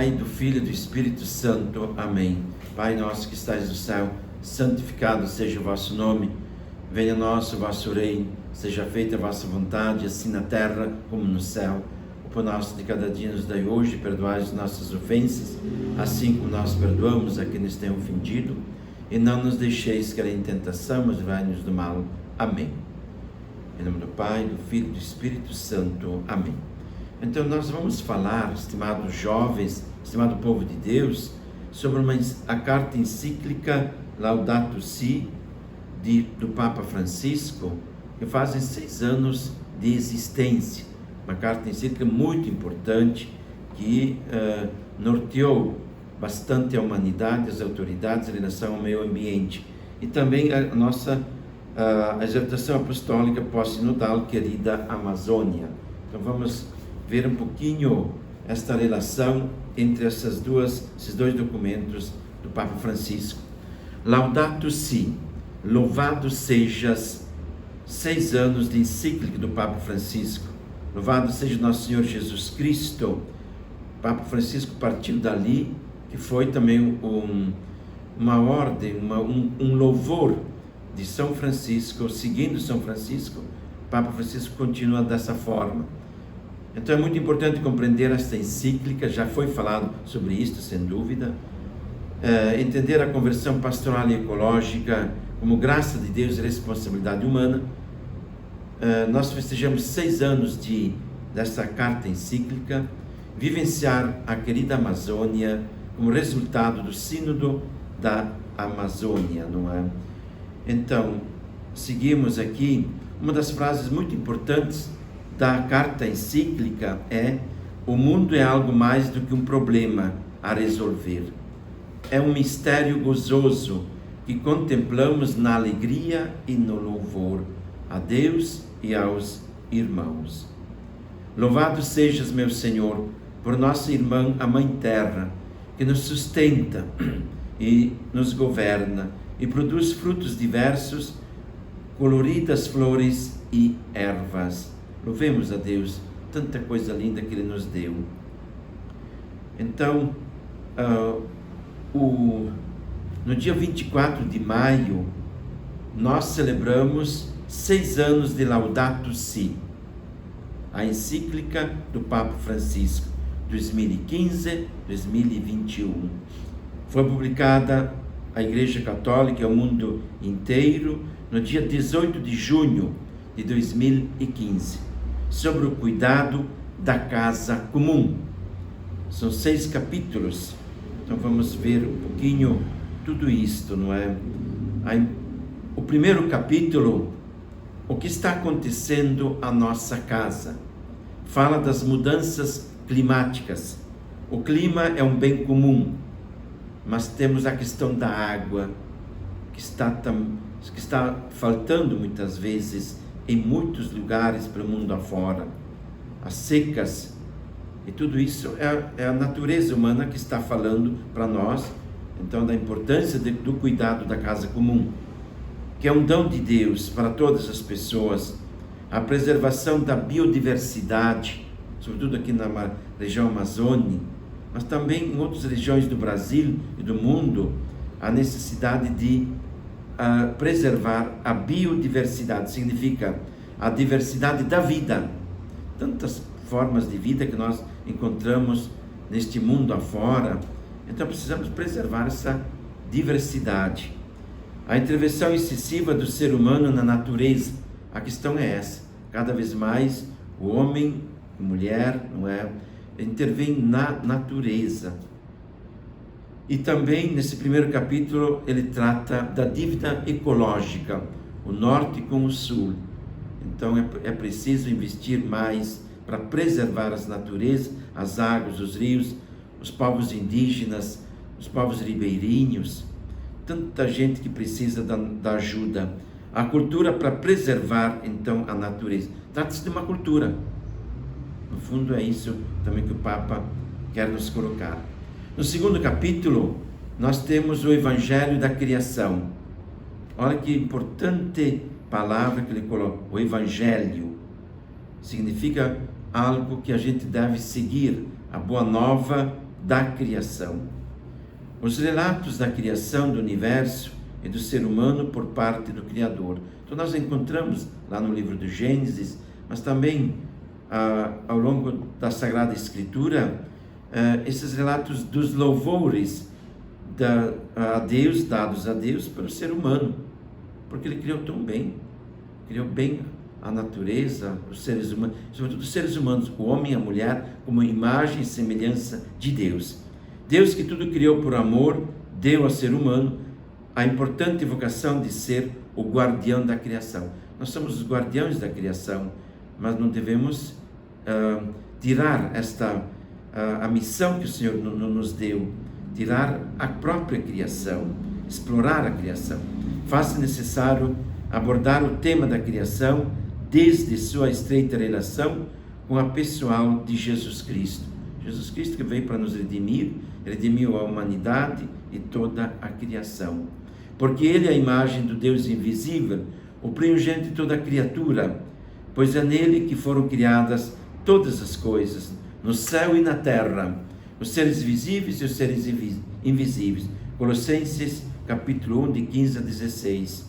Pai, do Filho e do Espírito Santo. Amém. Pai nosso que estais no céu, santificado seja o vosso nome. Venha a nós o vosso reino, seja feita a vossa vontade, assim na terra como no céu. O pão nosso de cada dia nos dai hoje, perdoai as nossas ofensas, assim como nós perdoamos a quem nos tem ofendido. E não nos deixeis cair em tentação, mas livrai-nos do mal. Amém. Em nome do Pai, do Filho e do Espírito Santo. Amém. Então nós vamos falar, estimados jovens, estimado povo de Deus, sobre a carta encíclica Laudato Si, do Papa Francisco, que fazem 6 anos de existência. Uma carta encíclica muito importante que norteou bastante a humanidade, as autoridades em relação ao meio ambiente. E também a nossa exortação apostólica pós-sinodal, querida Amazônia. Então vamos ver um pouquinho esta relação entre esses dois documentos do Papa Francisco. Laudato Si, louvado sejas, 6 anos de encíclica do Papa Francisco. Louvado seja nosso Senhor Jesus Cristo. O Papa Francisco partiu dali, que foi também uma ordem, um louvor de São Francisco, seguindo São Francisco. O Papa Francisco continua dessa forma. Então é muito importante compreender esta encíclica, já foi falado sobre isto, sem dúvida. Entender a conversão pastoral e ecológica como graça de Deus e responsabilidade humana. Nós festejamos 6 anos dessa carta encíclica, vivenciar a querida Amazônia como resultado do sínodo da Amazônia, não é? Então, seguimos aqui, uma das frases muito importantes da carta encíclica é: o mundo é algo mais do que um problema a resolver. É um mistério gozoso que contemplamos na alegria e no louvor a Deus e aos irmãos. Louvado sejas, meu Senhor, por nossa irmã, a Mãe Terra, que nos sustenta e nos governa e produz frutos diversos, coloridas flores e ervas. Louvemos a Deus, tanta coisa linda que Ele nos deu. Então, no dia 24 de maio, nós celebramos 6 anos de Laudato Si, a encíclica do Papa Francisco, 2015-2021. Foi publicada à Igreja Católica e ao mundo inteiro no dia 18 de junho de 2015, sobre o cuidado da casa comum. São 6 capítulos, então vamos ver um pouquinho tudo isto, não é? O primeiro capítulo, o que está acontecendo à nossa casa, fala das mudanças climáticas. O clima é um bem comum, mas temos a questão da água, que está faltando muitas vezes em muitos lugares pelo mundo afora. As secas, e tudo isso é a natureza humana que está falando para nós, então da importância do cuidado da casa comum, que é um dom de Deus para todas as pessoas, a preservação da biodiversidade, sobretudo aqui na região amazônica, mas também em outras regiões do Brasil e do mundo, a necessidade de preservar a biodiversidade, significa a diversidade da vida, tantas formas de vida que nós encontramos neste mundo afora, então precisamos preservar essa diversidade. A intervenção excessiva do ser humano na natureza, a questão é essa, cada vez mais o homem, a mulher, não é, intervém na natureza. E também, nesse primeiro capítulo, ele trata da dívida ecológica, o norte com o sul. Então, é preciso investir mais para preservar as naturezas, as águas, os rios, os povos indígenas, os povos ribeirinhos. Tanta gente que precisa da ajuda. A cultura para preservar, então, a natureza. Trata-se de uma cultura. No fundo, é isso também que o Papa quer nos colocar. No segundo capítulo, nós temos o Evangelho da Criação. Olha que importante palavra que ele colocou. O Evangelho significa algo que a gente deve seguir, a boa nova da criação. Os relatos da criação do universo e do ser humano por parte do Criador. Então nós encontramos lá no livro do Gênesis, mas também ao longo da Sagrada Escritura, esses relatos dos louvores a Deus, dados a Deus pelo ser humano, porque Ele criou tão bem, criou bem a natureza, os seres humanos, sobretudo os seres humanos, o homem e a mulher, como imagem e semelhança de Deus. Deus, que tudo criou por amor, deu ao ser humano a importante vocação de ser o guardião da criação. Nós somos os guardiões da criação, mas não devemos tirar a missão que o Senhor nos deu, tirar a própria criação, explorar a criação. Faz-se necessário abordar o tema da criação desde sua estreita relação com a pessoal de Jesus Cristo. Jesus Cristo que veio para nos redimir, redimiu a humanidade e toda a criação. Porque Ele é a imagem do Deus invisível, o primogênito de toda a criatura, pois é nele que foram criadas todas as coisas, no céu e na terra, os seres visíveis e os seres invisíveis. Colossenses capítulo 1, de 15 a 16.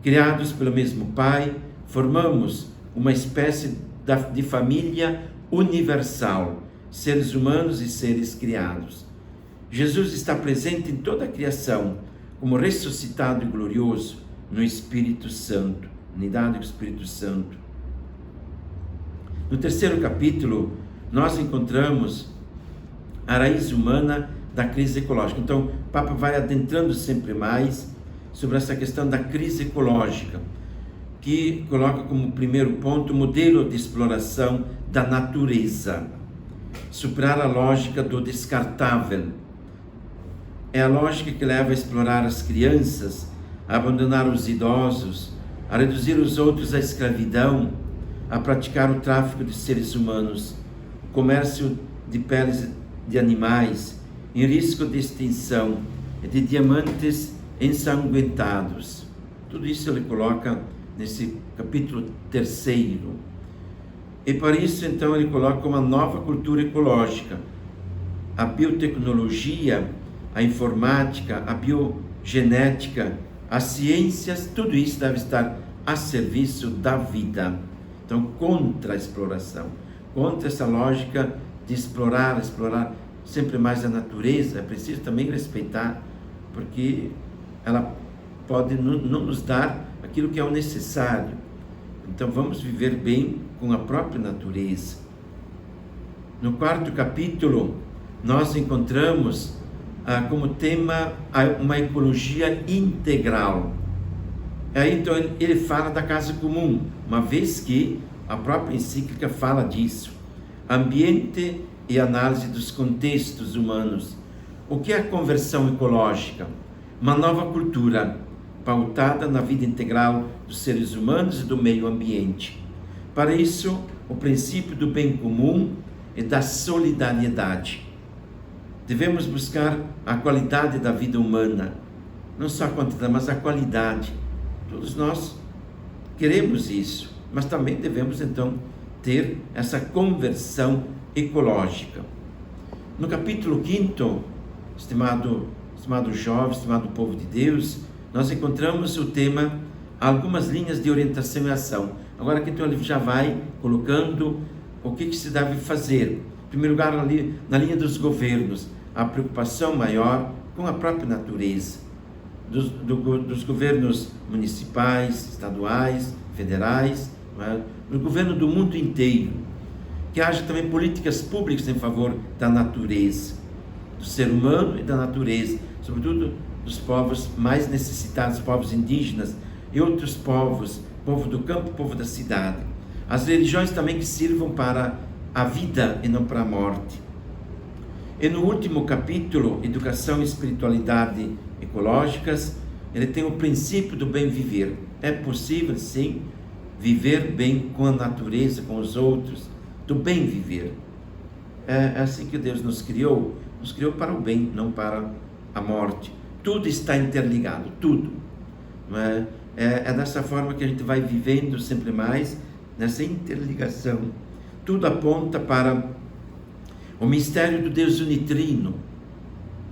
Criados pelo mesmo Pai, formamos uma espécie de família universal, seres humanos e seres criados. Jesus está presente em toda a criação, como ressuscitado e glorioso no Espírito Santo, unidade do Espírito Santo. No terceiro capítulo, nós encontramos a raiz humana da crise ecológica. Então, o Papa vai adentrando sempre mais sobre essa questão da crise ecológica, que coloca como primeiro ponto o modelo de exploração da natureza. Superar a lógica do descartável. É a lógica que leva a explorar as crianças, a abandonar os idosos, a reduzir os outros à escravidão, a praticar o tráfico de seres humanos, o comércio de peles de animais, em risco de extinção, e de diamantes ensanguentados. Tudo isso ele coloca nesse capítulo 3. E para isso, então, ele coloca uma nova cultura ecológica. A biotecnologia, a informática, a biogenética, as ciências, tudo isso deve estar a serviço da vida. Então, contra a exploração, contra essa lógica de explorar sempre mais a natureza. É preciso também respeitar, porque ela pode não nos dar aquilo que é o necessário. Então vamos viver bem com a própria natureza. No 4º capítulo, nós encontramos como tema uma ecologia integral. Aí então ele fala da casa comum, uma vez que a própria encíclica fala disso. Ambiente e análise dos contextos humanos. O que é a conversão ecológica? Uma nova cultura pautada na vida integral dos seres humanos e do meio ambiente. Para isso, o princípio do bem comum e da solidariedade. Devemos buscar a qualidade da vida humana, não só a quantidade, mas a qualidade. Todos nós queremos isso, mas também devemos então ter essa conversão ecológica. No capítulo 5, estimado jovem, estimado povo de Deus, nós encontramos o tema, algumas linhas de orientação e ação. Agora aqui então ele já vai colocando o que se deve fazer. Em primeiro lugar, ali, na linha dos governos, a preocupação maior com a própria natureza, dos governos municipais, estaduais, federais, no governo do mundo inteiro, que haja também políticas públicas em favor da natureza, do ser humano e da natureza, sobretudo dos povos mais necessitados, povos indígenas e outros povos, povo do campo, povo da cidade. As religiões também que sirvam para a vida e não para a morte. E no último capítulo, Educação e Espiritualidade Ecológicas, ele tem o princípio do bem viver. É possível, sim, viver bem com a natureza, com os outros, do bem viver. É assim que Deus nos criou para o bem, não para a morte. Tudo está interligado, tudo. Não é? É dessa forma que a gente vai vivendo sempre mais, nessa interligação. Tudo aponta para O mistério do Deus unitrino.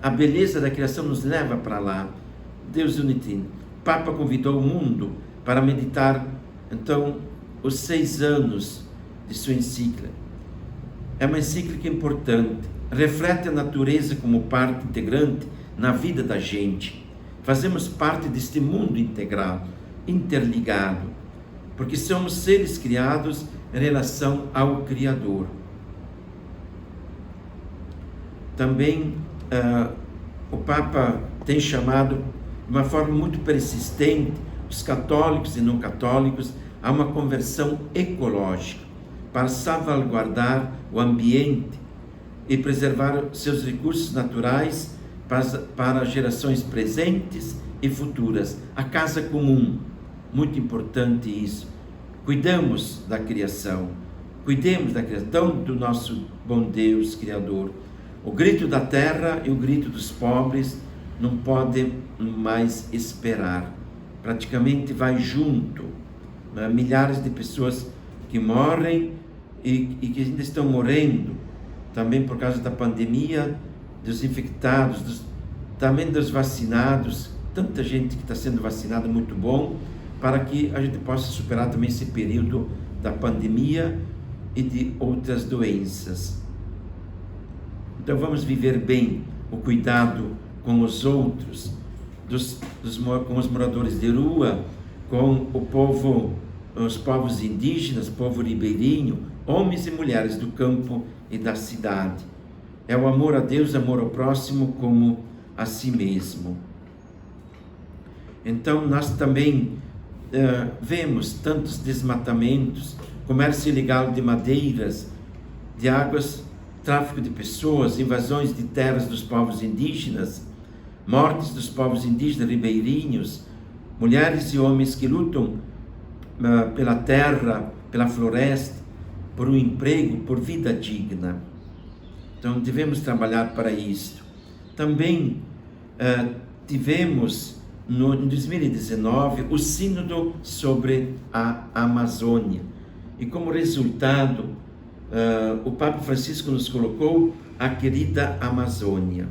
A beleza da criação nos leva para lá. Deus unitrino. O Papa convidou o mundo para meditar, então, os 6 anos de sua encíclica. É uma encíclica importante. Reflete a natureza como parte integrante na vida da gente. Fazemos parte deste mundo integral, interligado, porque somos seres criados em relação ao Criador. Também o Papa tem chamado, de uma forma muito persistente, os católicos e não católicos a uma conversão ecológica, para salvaguardar o ambiente e preservar seus recursos naturais para gerações presentes e futuras. A casa comum, muito importante isso. Cuidemos da criação do nosso bom Deus Criador. O grito da terra e o grito dos pobres não podem mais esperar. Praticamente vai junto. Milhares de pessoas que morrem e que ainda estão morrendo, também por causa da pandemia, dos infectados, também dos vacinados. Tanta gente que está sendo vacinada, muito bom, para que a gente possa superar também esse período da pandemia e de outras doenças. Então vamos viver bem o cuidado com os outros, com os moradores de rua, com o povo, os povos indígenas, povo ribeirinho, homens e mulheres do campo e da cidade. É o amor a Deus, amor ao próximo como a si mesmo. Então nós também vemos tantos desmatamentos, comércio ilegal de madeiras, de águas, tráfico de pessoas, invasões de terras dos povos indígenas, mortes dos povos indígenas ribeirinhos, mulheres e homens que lutam pela terra, pela floresta, por um emprego, por vida digna. Então devemos trabalhar para isso. Também tivemos em 2019 o sínodo sobre a Amazônia, e como resultado o Papa Francisco nos colocou a querida Amazônia.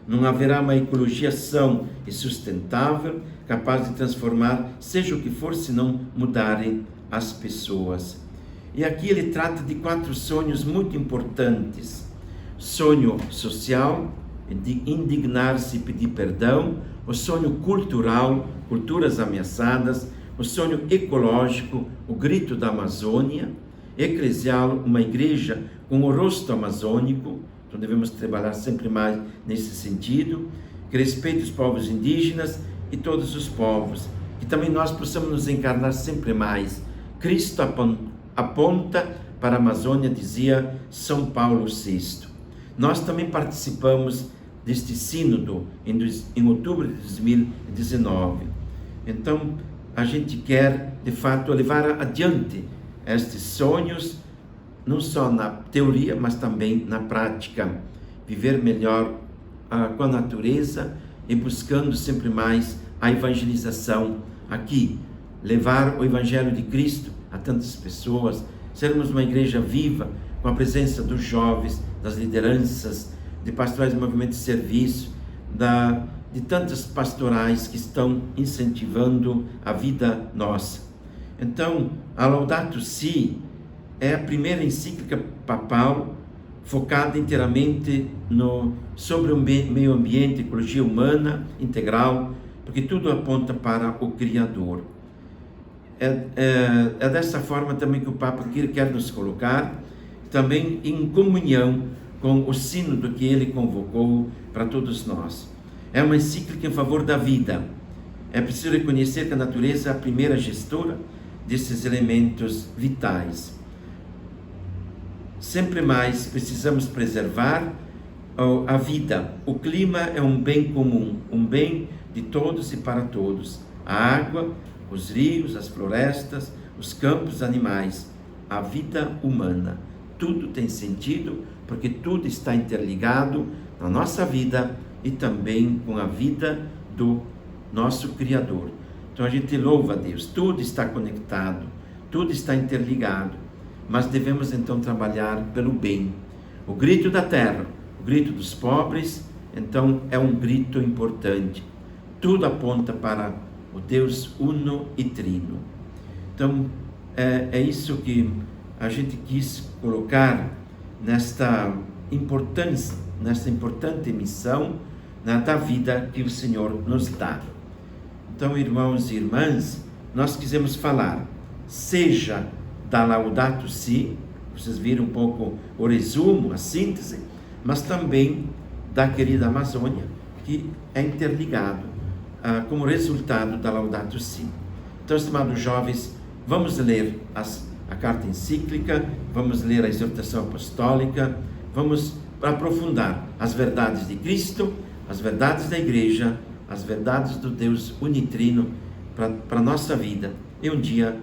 Não haverá uma ecologia sã e sustentável, capaz de transformar, seja o que for, se não mudarem as pessoas. E aqui ele trata de 4 sonhos muito importantes. Sonho social, de indignar-se e pedir perdão. O sonho cultural, culturas ameaçadas. O sonho ecológico, o grito da Amazônia. Eclesial, uma igreja com o rosto amazônico. Então devemos trabalhar sempre mais nesse sentido. Que respeite os povos indígenas e todos os povos. Que também nós possamos nos encarnar sempre mais. Cristo aponta para a Amazônia, dizia São Paulo VI. Nós também participamos deste sínodo em outubro de 2019. Então, a gente quer, de fato, levar adiante estes sonhos, não só na teoria, mas também na prática. Viver melhor com a natureza e buscando sempre mais a evangelização aqui. Levar o Evangelho de Cristo a tantas pessoas, sermos uma igreja viva, com a presença dos jovens, das lideranças, de pastorais de movimento de serviço, de tantas pastorais que estão incentivando a vida nossa. Então, a Laudato Si é a primeira encíclica papal focada inteiramente sobre o meio ambiente, ecologia humana integral, porque tudo aponta para o Criador. É dessa forma também que o Papa quer nos colocar, também em comunhão com o sínodo que ele convocou para todos nós. É uma encíclica em favor da vida. É preciso reconhecer que a natureza é a primeira gestora desses elementos vitais. Sempre mais precisamos preservar a vida. O clima é um bem comum, um bem de todos e para todos. A água, os rios, as florestas, os campos, os animais, a vida humana. Tudo tem sentido, porque tudo está interligado na nossa vida e também com a vida do nosso Criador. Então a gente louva a Deus, tudo está conectado, tudo está interligado, mas devemos então trabalhar pelo bem. o grito da terra, o grito dos pobres, então é um grito importante. Tudo aponta para o Deus uno e trino. Então, é isso que a gente quis colocar nesta importância, nesta importante missão, né, da vida que o Senhor nos dá. Então, irmãos e irmãs, nós quisemos falar, seja da Laudato Si, vocês viram um pouco o resumo, a síntese, mas também da querida Amazônia, que é interligado como resultado da Laudato Si. Então, estimados jovens, vamos ler a carta encíclica, vamos ler a exortação apostólica, vamos aprofundar as verdades de Cristo, as verdades da Igreja, as verdades do Deus unitrino para a nossa vida e um dia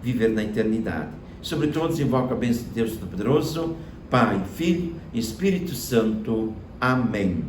viver na eternidade. Sobre todos, invoco a bênção de Deus Todo-Poderoso, Pai, Filho e Espírito Santo. Amém.